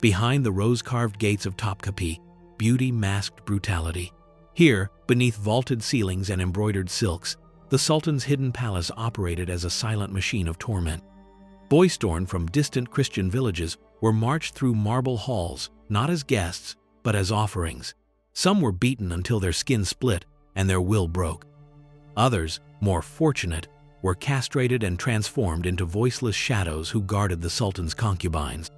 Behind the rose-carved gates of Topkapi, beauty masked brutality. Here, beneath vaulted ceilings and embroidered silks, the Sultan's hidden palace operated as a silent machine of torment. Boys torn from distant Christian villages were marched through marble halls, not as guests, but as offerings. Some were beaten until their skin split and their will broke. Others, more fortunate, were castrated and transformed into voiceless shadows who guarded the Sultan's concubines.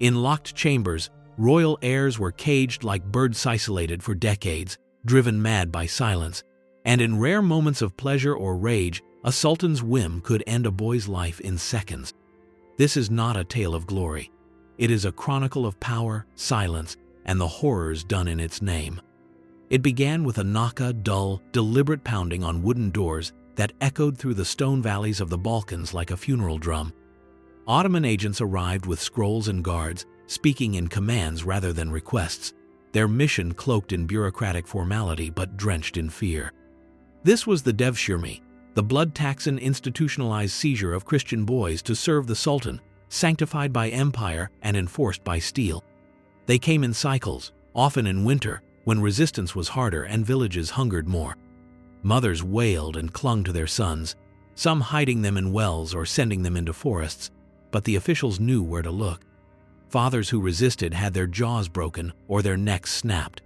In locked chambers, royal heirs were caged like birds isolated for decades, driven mad by silence, and in rare moments of pleasure or rage, a sultan's whim could end a boy's life in seconds. This is not a tale of glory. It is a chronicle of power, silence, and the horrors done in its name. It began with a naka, dull, deliberate pounding on wooden doors that echoed through the stone valleys of the Balkans like a funeral drum. Ottoman agents arrived with scrolls and guards, speaking in commands rather than requests, their mission cloaked in bureaucratic formality but drenched in fear. This was the devshirme, the blood-taxing institutionalized seizure of Christian boys to serve the Sultan, sanctified by empire and enforced by steel. They came in cycles, often in winter, when resistance was harder and villages hungered more. Mothers wailed and clung to their sons, some hiding them in wells or sending them into forests, but the officials knew where to look. Fathers who resisted had their jaws broken or their necks snapped.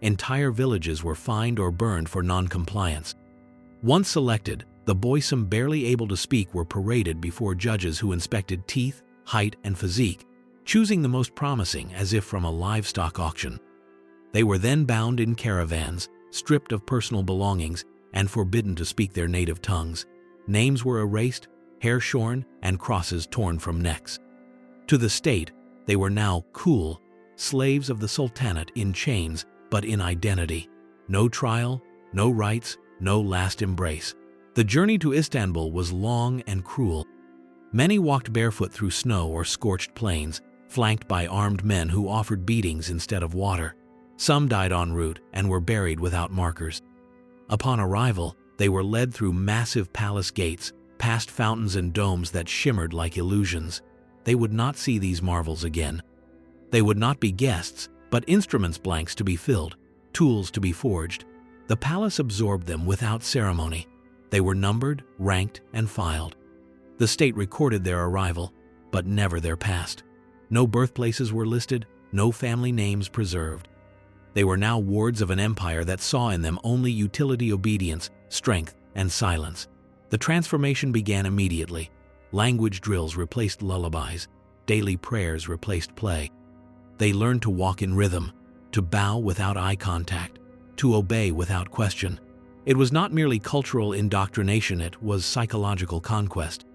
Entire villages were fined or burned for non-compliance. Once selected, the boysome barely able to speak were paraded before judges who inspected teeth, height, and physique, choosing the most promising as if from a livestock auction. They were then bound in caravans, stripped of personal belongings, and forbidden to speak their native tongues. Names were erased, hair shorn, and crosses torn from necks. To the state, they were now cool, slaves of the Sultanate in chains, but in identity. No trial, no rights, no last embrace. The journey to Istanbul was long and cruel. Many walked barefoot through snow or scorched plains, flanked by armed men who offered beatings instead of water. Some died en route and were buried without markers. Upon arrival, they were led through massive palace gates, past fountains and domes that shimmered like illusions. They would not see these marvels again. They would not be guests, but instruments blanks to be filled, tools to be forged. The palace absorbed them without ceremony. They were numbered, ranked, and filed. The state recorded their arrival, but never their past. No birthplaces were listed, no family names preserved. They were now wards of an empire that saw in them only utility, obedience, strength, and silence. The transformation began immediately. Language drills replaced lullabies. Daily prayers replaced play. They learned to walk in rhythm, to bow without eye contact, to obey without question. It was not merely cultural indoctrination, it was psychological conquest.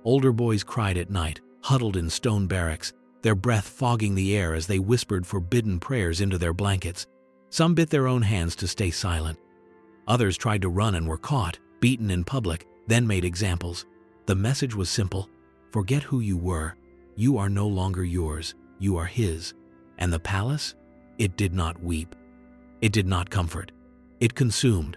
Older boys cried at night, huddled in stone barracks, their breath fogging the air as they whispered forbidden prayers into their blankets. Some bit their own hands to stay silent. Others tried to run and were caught, beaten in public, then made examples. The message was simple: forget who you were. You are no longer yours, you are his. And the palace? It did not weep. It did not comfort. It consumed.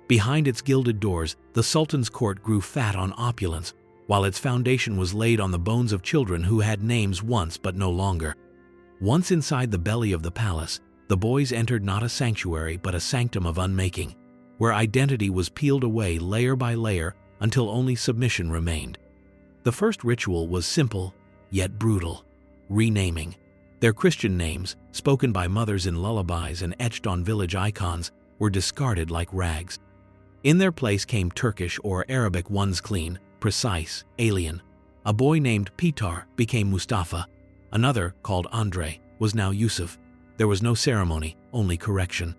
Behind its gilded doors, the Sultan's court grew fat on opulence, while its foundation was laid on the bones of children who had names once but no longer. Once inside the belly of the palace, the boys entered not a sanctuary but a sanctum of unmaking, where identity was peeled away layer by layer until only submission remained. The first ritual was simple, yet brutal: renaming. Their Christian names, spoken by mothers in lullabies and etched on village icons, were discarded like rags. In their place came Turkish or Arabic ones, clean, precise, alien. A boy named Petar became Mustafa. Another, called Andre, was now Yusuf. There was no ceremony, only correction.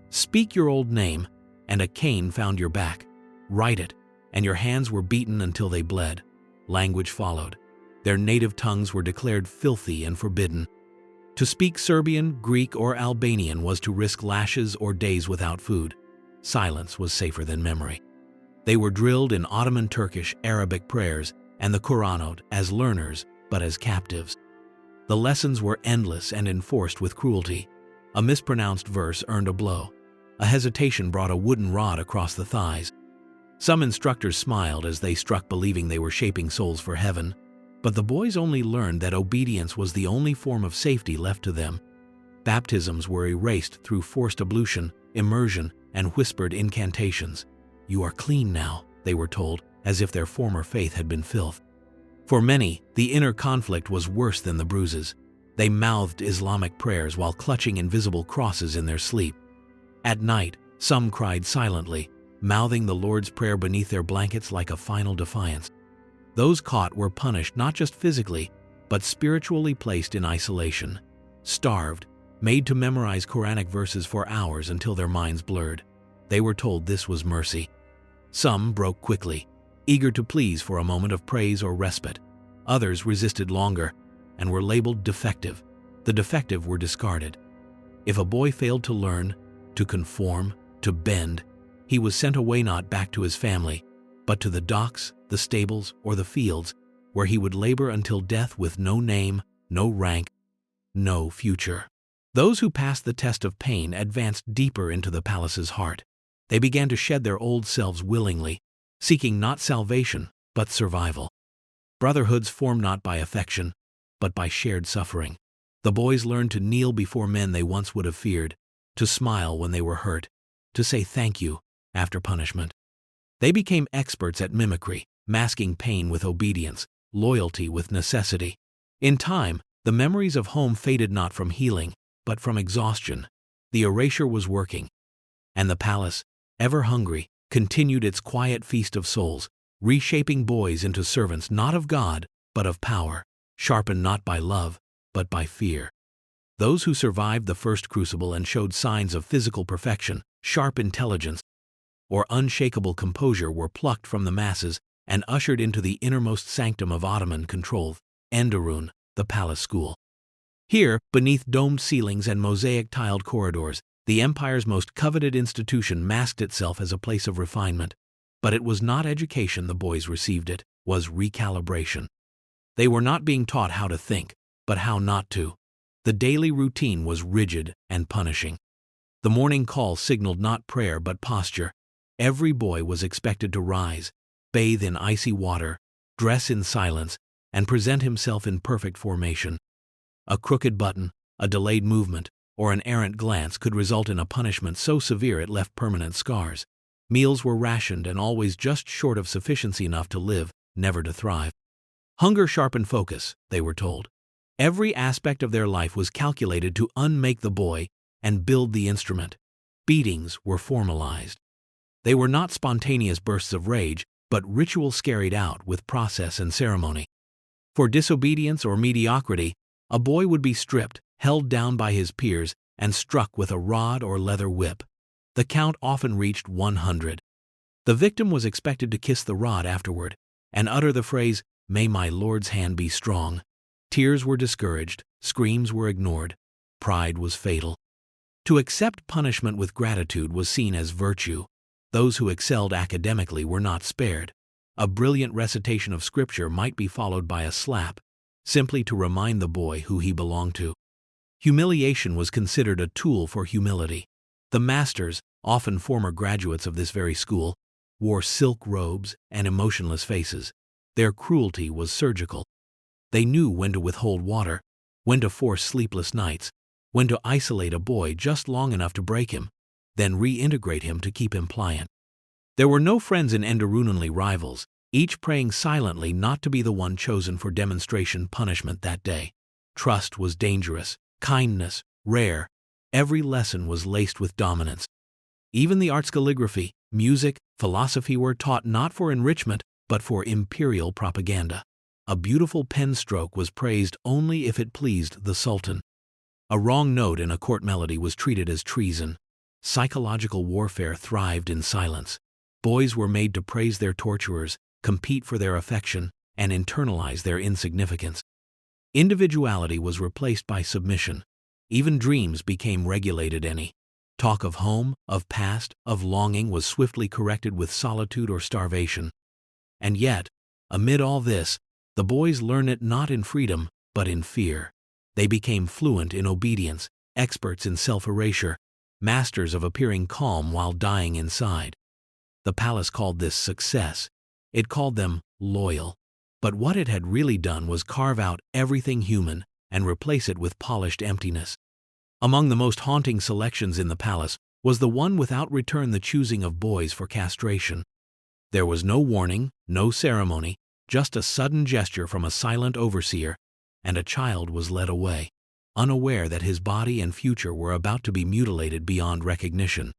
Speak your old name, and a cane found your back. Write it, and your hands were beaten until they bled. Language followed. Their native tongues were declared filthy and forbidden. To speak Serbian, Greek, or Albanian was to risk lashes or days without food. Silence was safer than memory. They were drilled in Ottoman Turkish, Arabic prayers and the Quranot as learners, but as captives. The lessons were endless and enforced with cruelty. A mispronounced verse earned a blow. A hesitation brought a wooden rod across the thighs. Some instructors smiled as they struck, believing they were shaping souls for heaven. But the boys only learned that obedience was the only form of safety left to them. Baptisms were erased through forced ablution, immersion, and whispered incantations. "You are clean now," they were told, as if their former faith had been filth. For many, the inner conflict was worse than the bruises. They mouthed Islamic prayers while clutching invisible crosses in their sleep. At night, some cried silently, mouthing the Lord's Prayer beneath their blankets like a final defiance. Those caught were punished not just physically, but spiritually, placed in isolation, starved, made to memorize Quranic verses for hours until their minds blurred. They were told this was mercy. Some broke quickly, eager to please for a moment of praise or respite. Others resisted longer and were labeled defective. The defective were discarded. If a boy failed to learn, to conform, to bend, he was sent away, not back to his family, but to the docks, the stables, or the fields, where he would labor until death with no name, no rank, no future. Those who passed the test of pain advanced deeper into the palace's heart. They began to shed their old selves willingly, seeking not salvation, but survival. Brotherhoods formed not by affection, but by shared suffering. The boys learned to kneel before men they once would have feared, to smile when they were hurt, to say thank you after punishment. They became experts at mimicry, masking pain with obedience, loyalty with necessity. In time, the memories of home faded not from healing, but from exhaustion. The erasure was working. And the palace, ever hungry, continued its quiet feast of souls, reshaping boys into servants not of God, but of power, sharpened not by love, but by fear. Those who survived the first crucible and showed signs of physical perfection, sharp intelligence, or unshakable composure were plucked from the masses and ushered into the innermost sanctum of Ottoman control, Enderun, the palace school. Here, beneath domed ceilings and mosaic-tiled corridors, the empire's most coveted institution masked itself as a place of refinement. But it was not education the boys received, it was recalibration. They were not being taught how to think, but how not to. The daily routine was rigid and punishing. The morning call signaled not prayer but posture. Every boy was expected to rise, bathe in icy water, dress in silence, and present himself in perfect formation. A crooked button, a delayed movement, or an errant glance could result in a punishment so severe it left permanent scars. Meals were rationed and always just short of sufficiency enough to live, never to thrive. Hunger sharpened focus, they were told. Every aspect of their life was calculated to unmake the boy and build the instrument. Beatings were formalized. They were not spontaneous bursts of rage, but rituals carried out with process and ceremony. For disobedience or mediocrity, a boy would be stripped, held down by his peers, and struck with a rod or leather whip. The count often reached 100. The victim was expected to kiss the rod afterward and utter the phrase, "May my Lord's hand be strong." Tears were discouraged, screams were ignored, pride was fatal. To accept punishment with gratitude was seen as virtue. Those who excelled academically were not spared. A brilliant recitation of scripture might be followed by a slap, simply to remind the boy who he belonged to. Humiliation was considered a tool for humility. The masters, often former graduates of this very school, wore silk robes and emotionless faces. Their cruelty was surgical. They knew when to withhold water, when to force sleepless nights, when to isolate a boy just long enough to break him, then reintegrate him to keep him pliant. There were no friends in Enderun, only rivals, each praying silently not to be the one chosen for demonstration punishment that day. Trust was dangerous, kindness rare. Every lesson was laced with dominance. Even the arts, calligraphy, music, philosophy were taught not for enrichment, but for imperial propaganda. A beautiful pen stroke was praised only if it pleased the Sultan. A wrong note in a court melody was treated as treason. Psychological warfare thrived in silence. Boys were made to praise their torturers, compete for their affection, and internalize their insignificance. Individuality was replaced by submission. Even dreams became regulated. Any talk of home, of past, of longing was swiftly corrected with solitude or starvation. And yet, amid all this, the boys learned it not in freedom, but in fear. They became fluent in obedience, experts in self-erasure, masters of appearing calm while dying inside. The palace called this success. It called them loyal. But what it had really done was carve out everything human and replace it with polished emptiness. Among the most haunting selections in the palace was the one without return, the choosing of boys for castration. There was no warning, no ceremony, just a sudden gesture from a silent overseer, and a child was led away, unaware that his body and future were about to be mutilated beyond recognition.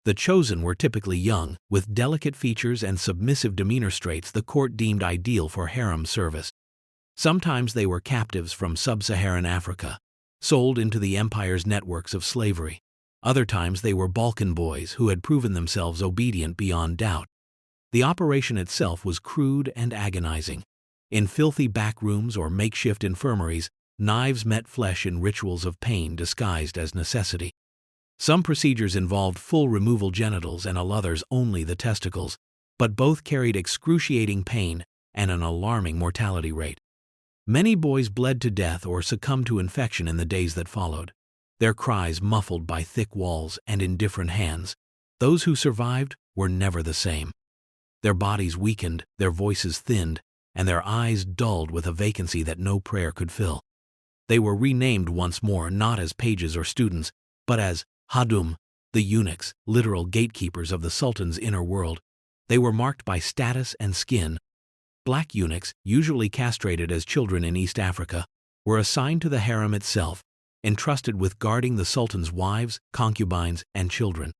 The chosen were typically young, with delicate features and submissive demeanor, traits the court deemed ideal for harem service. Sometimes they were captives from sub-Saharan Africa, sold into the empire's networks of slavery. Other times they were Balkan boys who had proven themselves obedient beyond doubt. The operation itself was crude and agonizing. In filthy back rooms or makeshift infirmaries, knives met flesh in rituals of pain disguised as necessity. Some procedures involved full removal genitals and others only the testicles, but both carried excruciating pain and an alarming mortality rate. Many boys bled to death or succumbed to infection in the days that followed, their cries muffled by thick walls and indifferent hands. Those who survived were never the same. Their bodies weakened, their voices thinned, and their eyes dulled with a vacancy that no prayer could fill. They were renamed once more, not as pages or students, but as Hadum, the eunuchs, literal gatekeepers of the Sultan's inner world. They were marked by status and skin. Black eunuchs, usually castrated as children in East Africa, were assigned to the harem itself, entrusted with guarding the Sultan's wives, concubines, and children.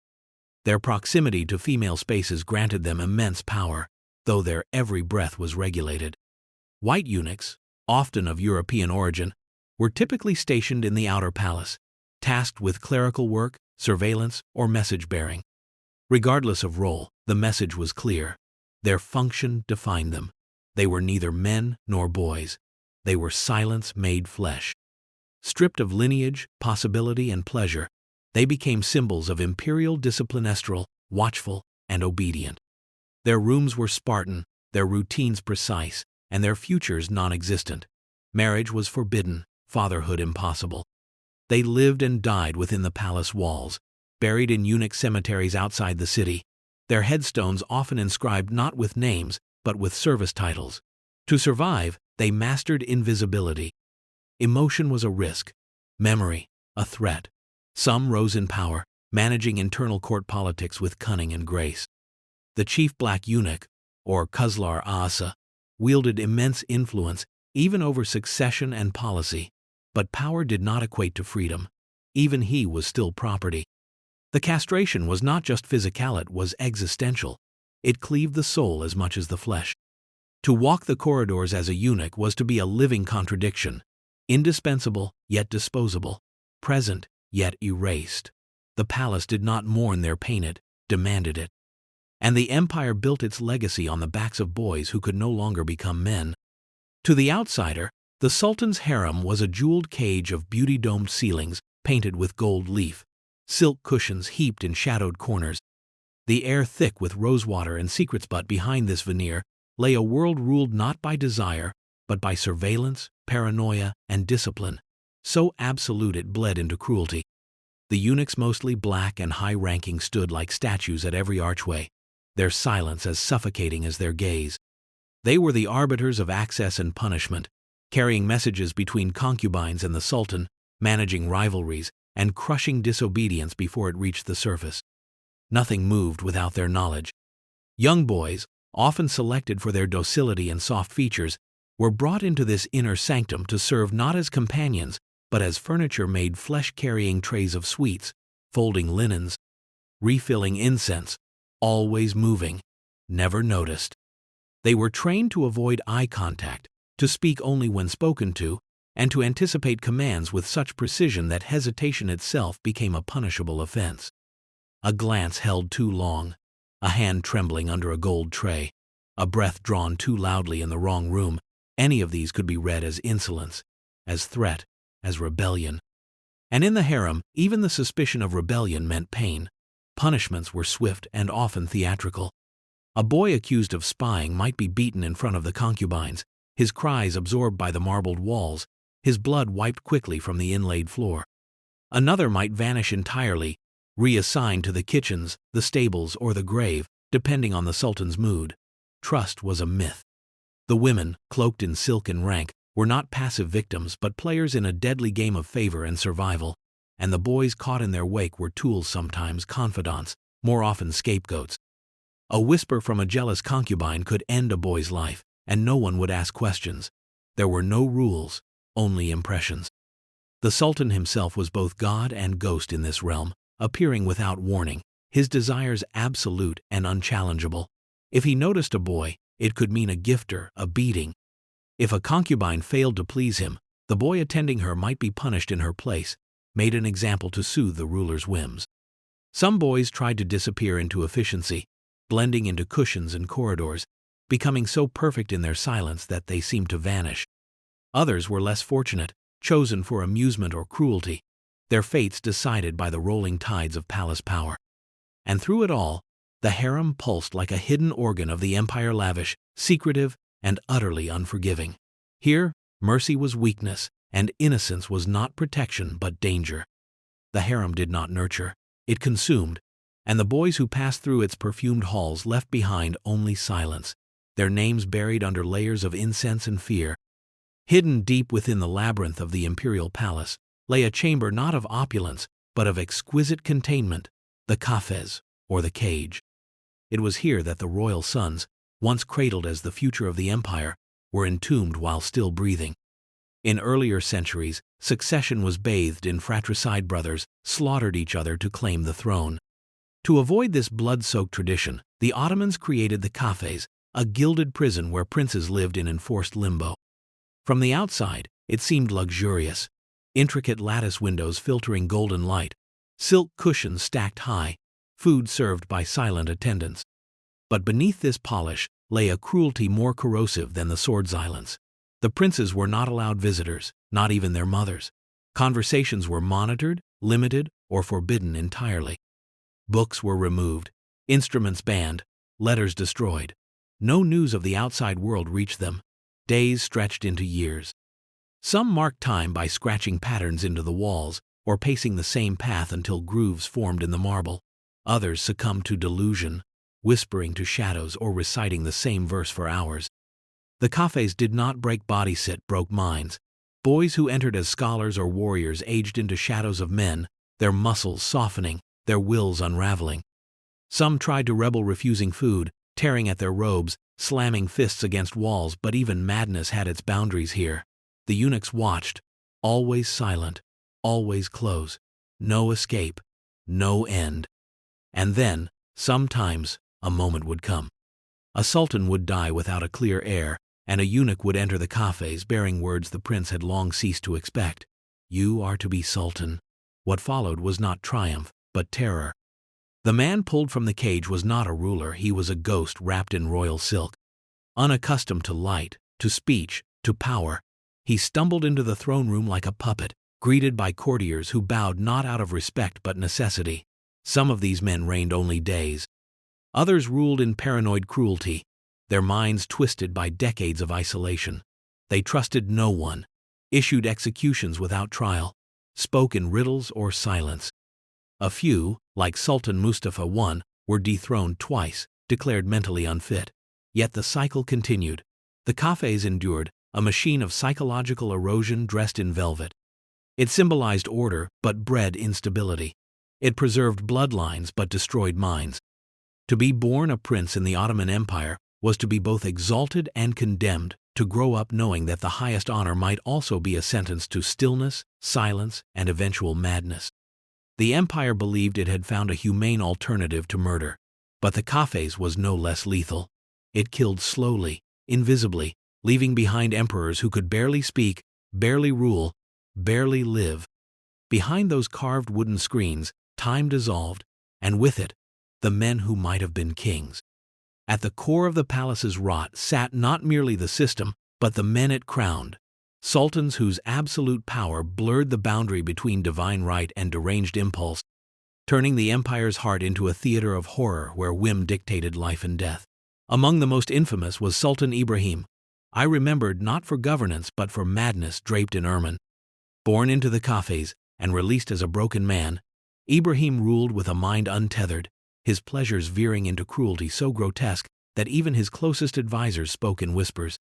Their proximity to female spaces granted them immense power, though their every breath was regulated. White eunuchs, often of European origin, were typically stationed in the outer palace, tasked with clerical work, surveillance, or message-bearing. Regardless of role, the message was clear. Their function defined them. They were neither men nor boys. They were silence made flesh. Stripped of lineage, possibility, and pleasure, they became symbols of imperial discipline, estral, watchful, and obedient. Their rooms were Spartan, their routines precise, and their futures non-existent. Marriage was forbidden, fatherhood impossible. They lived and died within the palace walls, buried in eunuch cemeteries outside the city, their headstones often inscribed not with names, but with service titles. To survive, they mastered invisibility. Emotion was a risk, memory a threat. Some rose in power, managing internal court politics with cunning and grace. The chief black eunuch, or Kuzlar Aasa, wielded immense influence even over succession and policy, but power did not equate to freedom. Even he was still property. The castration was not just physical, it was existential. It cleaved the soul as much as the flesh. To walk the corridors as a eunuch was to be a living contradiction, indispensable yet disposable, present yet erased. The palace did not mourn their pain, it demanded it. And the empire built its legacy on the backs of boys who could no longer become men. To the outsider, the Sultan's harem was a jeweled cage of beauty-domed ceilings painted with gold leaf, silk cushions heaped in shadowed corners, the air thick with rosewater and secrets. But behind this veneer lay a world ruled not by desire, but by surveillance, paranoia, and discipline, so absolute it bled into cruelty. The eunuchs, mostly black and high-ranking, stood like statues at every archway, their silence as suffocating as their gaze. They were the arbiters of access and punishment, carrying messages between concubines and the Sultan, managing rivalries, and crushing disobedience before it reached the surface. Nothing moved without their knowledge. Young boys, often selected for their docility and soft features, were brought into this inner sanctum to serve not as companions, but as furniture-made flesh-carrying trays of sweets, folding linens, refilling incense, always moving, never noticed. They were trained to avoid eye contact, to speak only when spoken to, and to anticipate commands with such precision that hesitation itself became a punishable offense. A glance held too long, a hand trembling under a gold tray, a breath drawn too loudly in the wrong room, any of these could be read as insolence, as threat, as rebellion. And in the harem, even the suspicion of rebellion meant pain. Punishments were swift and often theatrical. A boy accused of spying might be beaten in front of the concubines, his cries absorbed by the marbled walls, his blood wiped quickly from the inlaid floor. Another might vanish entirely, reassigned to the kitchens, the stables, or the grave, depending on the Sultan's mood. Trust was a myth. The women, cloaked in silk and rank, were not passive victims but players in a deadly game of favor and survival, and the boys caught in their wake were tools, sometimes confidants, more often scapegoats. A whisper from a jealous concubine could end a boy's life, and no one would ask questions. There were no rules, only impressions. The Sultan himself was both god and ghost in this realm, appearing without warning, his desires absolute and unchallengeable. If he noticed a boy, it could mean a gift or a beating. If a concubine failed to please him, the boy attending her might be punished in her place, made an example to soothe the ruler's whims. Some boys tried to disappear into efficiency, blending into cushions and corridors, becoming so perfect in their silence that they seemed to vanish. Others were less fortunate, chosen for amusement or cruelty, their fates decided by the rolling tides of palace power. And through it all, the harem pulsed like a hidden organ of the empire, lavish, secretive, and utterly unforgiving. Here, mercy was weakness, and innocence was not protection but danger. The harem did not nurture, it consumed, and the boys who passed through its perfumed halls left behind only silence, their names buried under layers of incense and fear. Hidden deep within the labyrinth of the imperial palace lay a chamber not of opulence, but of exquisite containment, the cafes, or the cage. It was here that the royal sons, once cradled as the future of the empire, were entombed while still breathing. In earlier centuries, succession was bathed in fratricide. Brothers slaughtered each other to claim the throne. To avoid this blood-soaked tradition, the Ottomans created the cafes, a gilded prison where princes lived in enforced limbo. From the outside, it seemed luxurious. Intricate lattice windows filtering golden light, silk cushions stacked high, food served by silent attendants. But beneath this polish lay a cruelty more corrosive than the sword silence. The princes were not allowed visitors, not even their mothers. Conversations were monitored, limited, or forbidden entirely. Books were removed, instruments banned, letters destroyed. No news of the outside world reached them. Days stretched into years. Some marked time by scratching patterns into the walls or pacing the same path until grooves formed in the marble. Others succumbed to delusion, whispering to shadows or reciting the same verse for hours. The cafes did not break bodies, it broke minds. Boys who entered as scholars or warriors aged into shadows of men, their muscles softening, their wills unraveling. Some tried to rebel, refusing food, tearing at their robes, slamming fists against walls, but even madness had its boundaries here. The eunuchs watched, always silent, always close. No escape, no end. And then, sometimes, a moment would come. A sultan would die without a clear heir, and a eunuch would enter the cafes bearing words the prince had long ceased to expect. You are to be sultan. What followed was not triumph, but terror. The man pulled from the cage was not a ruler, he was a ghost wrapped in royal silk. Unaccustomed to light, to speech, to power, he stumbled into the throne room like a puppet, greeted by courtiers who bowed not out of respect but necessity. Some of these men reigned only days. Others ruled in paranoid cruelty, their minds twisted by decades of isolation. They trusted no one, issued executions without trial, spoke in riddles or silence. A few, like Sultan Mustafa I, were dethroned twice, declared mentally unfit. Yet the cycle continued. The cafes endured, a machine of psychological erosion dressed in velvet. It symbolized order but bred instability. It preserved bloodlines but destroyed minds. To be born a prince in the Ottoman Empire was to be both exalted and condemned, to grow up knowing that the highest honor might also be a sentence to stillness, silence, and eventual madness. The empire believed it had found a humane alternative to murder, but the cafes was no less lethal. It killed slowly, invisibly, leaving behind emperors who could barely speak, barely rule, barely live. Behind those carved wooden screens, time dissolved, and with it, the men who might have been kings. At the core of the palace's rot sat not merely the system, but the men it crowned, sultans whose absolute power blurred the boundary between divine right and deranged impulse, turning the empire's heart into a theater of horror where whim dictated life and death. Among the most infamous was Sultan Ibrahim. I remembered not for governance but for madness draped in ermine. Born into the cafes and released as a broken man, Ibrahim ruled with a mind untethered, his pleasures veering into cruelty so grotesque that even his closest advisors spoke in whispers.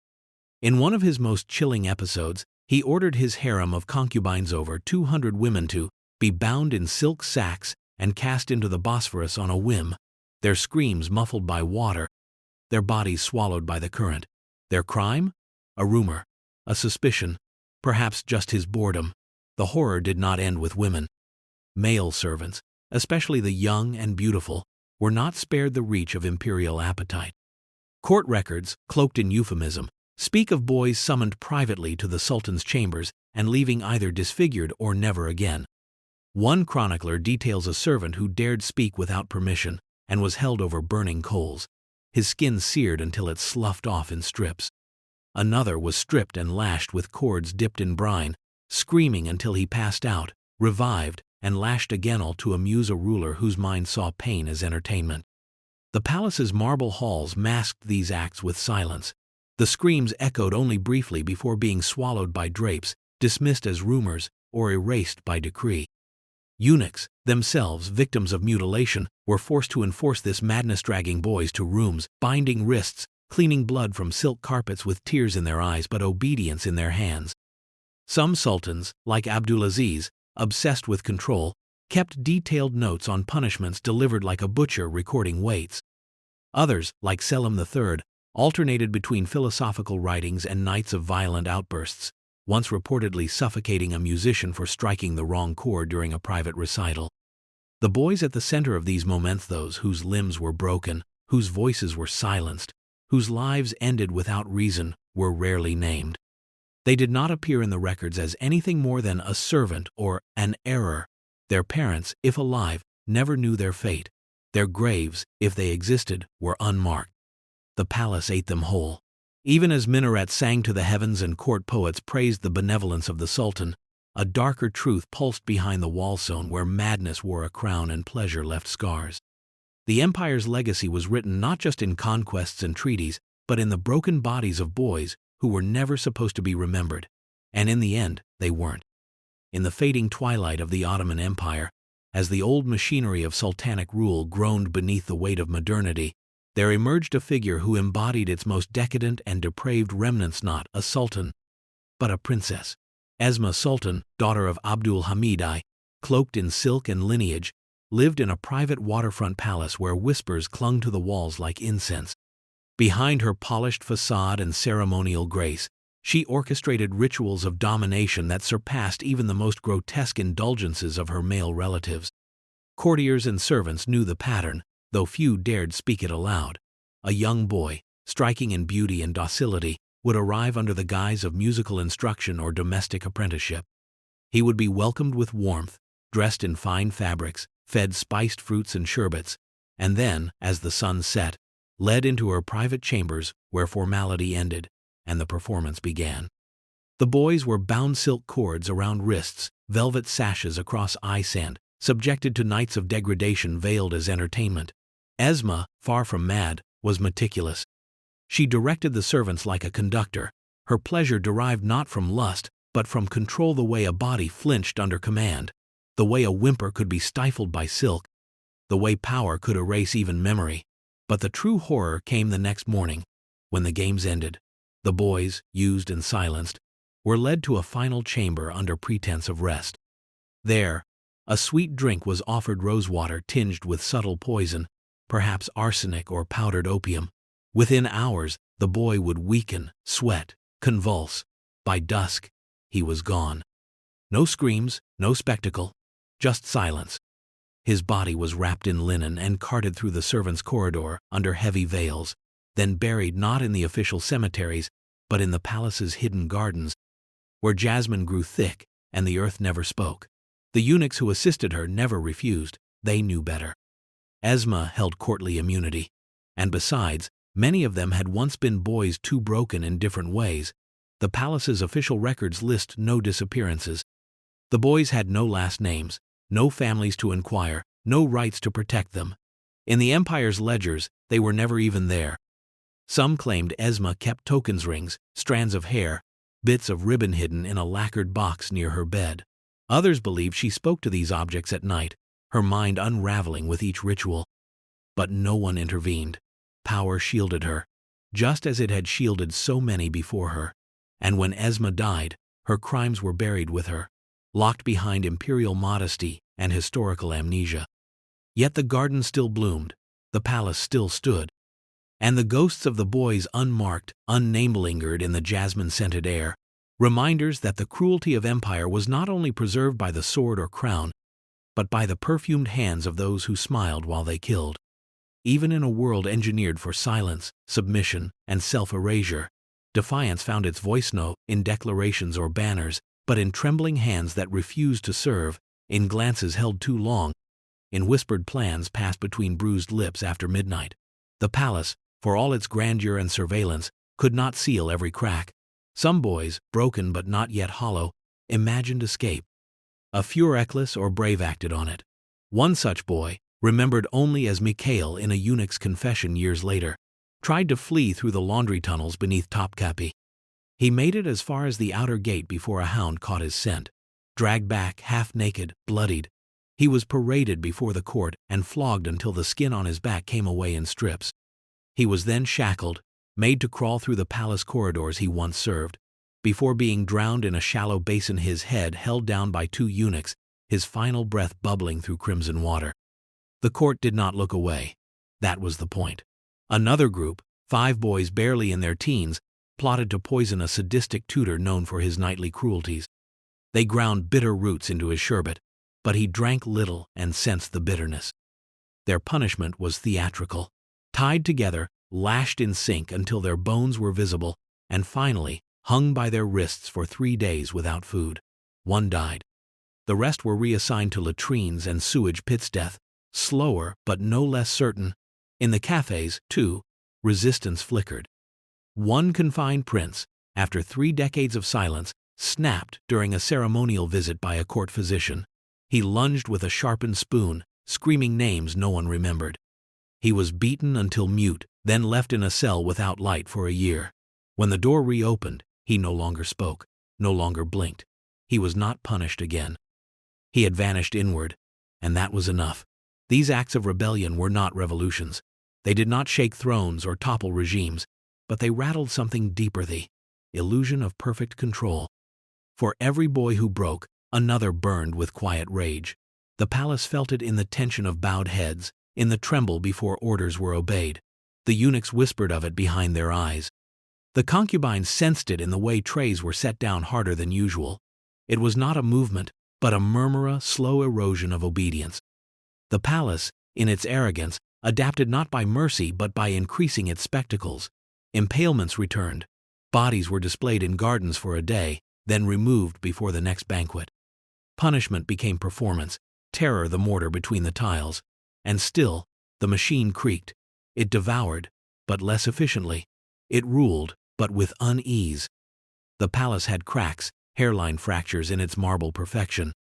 In one of his most chilling episodes, he ordered his harem of concubines, over 200 women, to be bound in silk sacks and cast into the Bosphorus on a whim, their screams muffled by water, their bodies swallowed by the current. Their crime? A rumor, a suspicion, perhaps just his boredom. The horror did not end with women. Male servants, especially the young and beautiful, were not spared the reach of imperial appetite. Court records, cloaked in euphemism, speak of boys summoned privately to the Sultan's chambers and leaving either disfigured or never again. One chronicler details a servant who dared speak without permission and was held over burning coals, his skin seared until it sloughed off in strips. Another was stripped and lashed with cords dipped in brine, screaming until he passed out, revived, and lashed again, all to amuse a ruler whose mind saw pain as entertainment. The palace's marble halls masked these acts with silence. The screams echoed only briefly before being swallowed by drapes, dismissed as rumors, or erased by decree. Eunuchs, themselves victims of mutilation, were forced to enforce this madness, dragging boys to rooms, binding wrists, cleaning blood from silk carpets with tears in their eyes but obedience in their hands. Some sultans, like Abdulaziz, obsessed with control, kept detailed notes on punishments delivered like a butcher recording weights. Others, like Selim III, alternated between philosophical writings and nights of violent outbursts, once reportedly suffocating a musician for striking the wrong chord during a private recital. The boys at the center of these moments, those whose limbs were broken, whose voices were silenced, whose lives ended without reason, were rarely named. They did not appear in the records as anything more than a servant or an error. Their parents, if alive, never knew their fate. Their graves, if they existed, were unmarked. The palace ate them whole. Even as minarets sang to the heavens and court poets praised the benevolence of the Sultan, a darker truth pulsed behind the wall zone where madness wore a crown and pleasure left scars. The empire's legacy was written not just in conquests and treaties, but in the broken bodies of boys who were never supposed to be remembered, and in the end, they weren't. In the fading twilight of the Ottoman Empire, as the old machinery of sultanic rule groaned beneath the weight of modernity, there emerged a figure who embodied its most decadent and depraved remnants, not a sultan, but a princess. Esma Sultan, daughter of Abdul Hamid I, cloaked in silk and lineage, lived in a private waterfront palace where whispers clung to the walls like incense. Behind her polished facade and ceremonial grace, she orchestrated rituals of domination that surpassed even the most grotesque indulgences of her male relatives. Courtiers and servants knew the pattern, though few dared speak it aloud. A young boy, striking in beauty and docility, would arrive under the guise of musical instruction or domestic apprenticeship. He would be welcomed with warmth, dressed in fine fabrics, fed spiced fruits and sherbets, and then, as the sun set, led into her private chambers where formality ended and the performance began. The boys were bound silk cords around wrists, velvet sashes across eye sand, subjected to nights of degradation veiled as entertainment. Esma, far from mad, was meticulous. She directed the servants like a conductor. Her pleasure derived not from lust, but from control, the way a body flinched under command, the way a whimper could be stifled by silk, the way power could erase even memory. But the true horror came the next morning, when the games ended. The boys, used and silenced, were led to a final chamber under pretense of rest. There, a sweet drink was offered, rosewater tinged with subtle poison, perhaps arsenic or powdered opium. Within hours, the boy would weaken, sweat, convulse. By dusk, he was gone. No screams, no spectacle, just silence. His body was wrapped in linen and carted through the servants' corridor under heavy veils, then buried not in the official cemeteries, but in the palace's hidden gardens, where jasmine grew thick and the earth never spoke. The eunuchs who assisted her never refused. They knew better. Esma held courtly immunity, and besides, many of them had once been boys too broken in different ways. The palace's official records list no disappearances. The boys had no last names, no families to inquire, no rights to protect them. In the empire's ledgers, they were never even there. Some claimed Esma kept tokens, rings, strands of hair, bits of ribbon hidden in a lacquered box near her bed. Others believed she spoke to these objects at night, her mind unraveling with each ritual. But no one intervened. Power shielded her. just as it had shielded so many before her. And when Esma died, her crimes were buried with her, locked behind imperial modesty and historical amnesia. Yet the garden still bloomed, the palace still stood, and the ghosts of the boys unmarked, unnamed lingered in the jasmine-scented air, reminders that the cruelty of empire was not only preserved by the sword or crown, but by the perfumed hands of those who smiled while they killed. Even in a world engineered for silence, submission, and self-erasure, defiance found its voice not in declarations or banners, but in trembling hands that refused to serve, in glances held too long, in whispered plans passed between bruised lips after midnight. The palace, for all its grandeur and surveillance, could not seal every crack. Some boys, broken but not yet hollow, imagined escape. A few reckless or brave acted on it. One such boy, remembered only as Mikhail in a eunuch's confession years later, tried to flee through the laundry tunnels beneath Topkapi. He made it as far as the outer gate before a hound caught his scent. Dragged back, half-naked, bloodied, he was paraded before the court and flogged until the skin on his back came away in strips. He was then shackled, made to crawl through the palace corridors he once served, before being drowned in a shallow basin, his head held down by two eunuchs, his final breath bubbling through crimson water. The court did not look away. That was the point. Another group, 5 boys barely in their teens, plotted to poison a sadistic tutor known for his nightly cruelties. They ground bitter roots into his sherbet, but he drank little and sensed the bitterness. Their punishment was theatrical. Tied together, lashed in sync until their bones were visible, and finally hung by their wrists for 3 days without food. One died. The rest were reassigned to latrines and sewage pits. Death, slower but no less certain. In the cafes, too, resistance flickered. One confined prince, after 3 decades of silence, snapped during a ceremonial visit by a court physician. He lunged with a sharpened spoon, screaming names no one remembered. He was beaten until mute, then left in a cell without light for a year. When the door reopened, he no longer spoke, no longer blinked. He was not punished again. He had vanished inward, and that was enough. These acts of rebellion were not revolutions. They did not shake thrones or topple regimes, but they rattled something deeper, the illusion of perfect control. For every boy who broke, another burned with quiet rage. The palace felt it in the tension of bowed heads, in the tremble before orders were obeyed. The eunuchs whispered of it behind their eyes. The concubines sensed it in the way trays were set down harder than usual. It was not a movement, but a murmur, slow erosion of obedience. The palace, in its arrogance, adapted not by mercy but by increasing its spectacles. Impalements returned. Bodies were displayed in gardens for a day, then removed before the next banquet. Punishment became performance, terror the mortar between the tiles. And still, the machine creaked. It devoured, but less efficiently. It ruled, but with unease. The palace had cracks, hairline fractures in its marble perfection.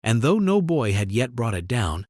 And though no boy had yet brought it down,